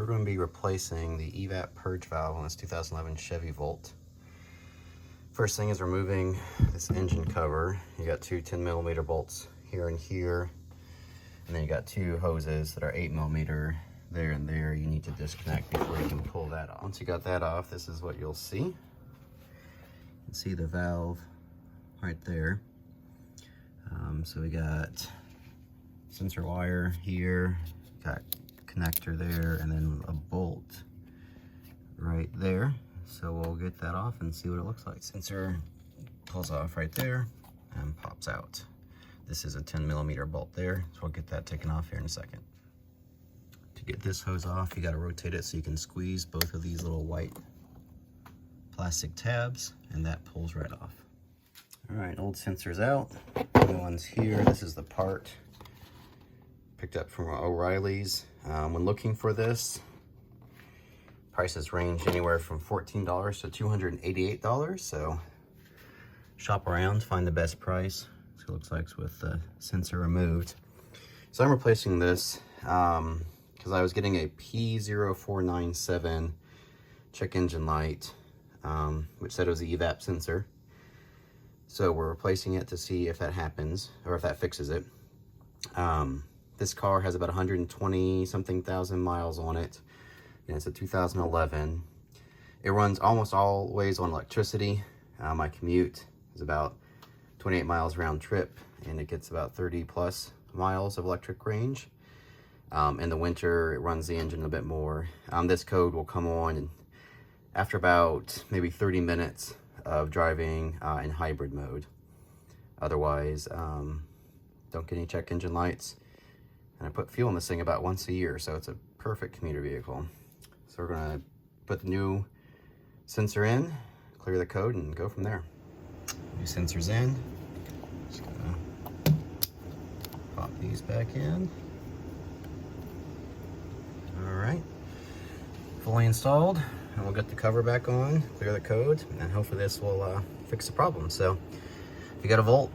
we're going to be replacing the evap purge valve on this 2011 Chevy Volt. First thing is removing this engine cover. You got two 10mm bolts here and here, and then you got two hoses that are 8mm there and there. You need to disconnect before you can pull that off. Once you got that off, this is what you'll see. You can see the valve right there. So we got sensor wire here, got connector there, and then a bolt right there. So we'll get that off and see what it looks like. Sensor pulls off right there and pops out. This is a 10mm bolt there, so we'll get that taken off here in a second. To get this hose off, you got to rotate it so you can squeeze both of these little white plastic tabs, and that pulls right off. All right, old sensor's out. New one's here. This is the part picked up from O'Reilly's. When looking for this, prices range anywhere from $14 to $288. So shop around, find the best price. So it looks like it's with the sensor removed. So I'm replacing this because I was getting a P0497 check engine light, which said it was the evap sensor. So we're replacing it to see if that happens, or if that fixes it. This car has about 120 something thousand miles on it, and it's a 2011. It runs almost always on electricity. My commute is about 28 miles round trip, and it gets about 30 plus miles of electric range. In the winter, it runs the engine a bit more. This code will come on after about maybe 30 minutes of driving in hybrid mode. Otherwise, don't get any check engine lights. And I put fuel in this thing about once a year, so it's a perfect commuter vehicle. So we're gonna put the new sensor in, clear the code, and go from there. New sensor's in. Just gonna pop these back in. All right, fully installed. And we'll get the cover back on, clear the code, and hopefully this will fix the problem. So if you got a Volt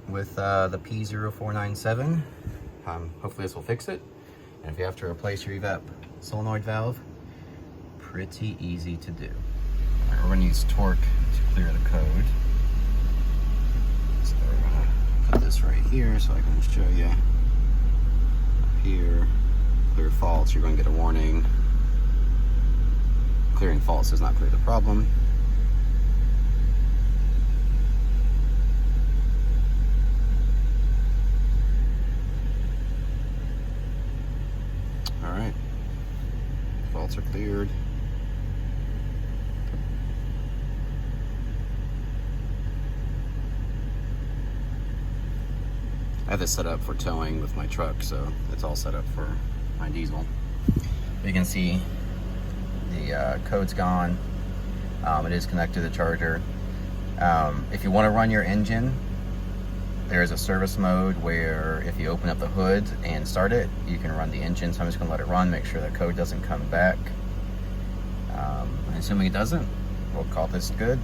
with the P0497, hopefully this will fix it. And if you have to replace your evap solenoid valve, pretty easy to do. All right, we're gonna use torque to clear the code. So we're gonna put this right here so I can show you. Here, clear faults, you're gonna get a warning. Clearing faults does not clear the problem. All right, faults are cleared. I have this set up for towing with my truck, so it's all set up for my diesel. You can see the code's gone. It is connected to the charger. If you want to run your engine, there is a service mode where if you open up the hood and start it, you can run the engine. So I'm just going to let it run, make sure the code doesn't come back. Assuming it doesn't, we'll call this good.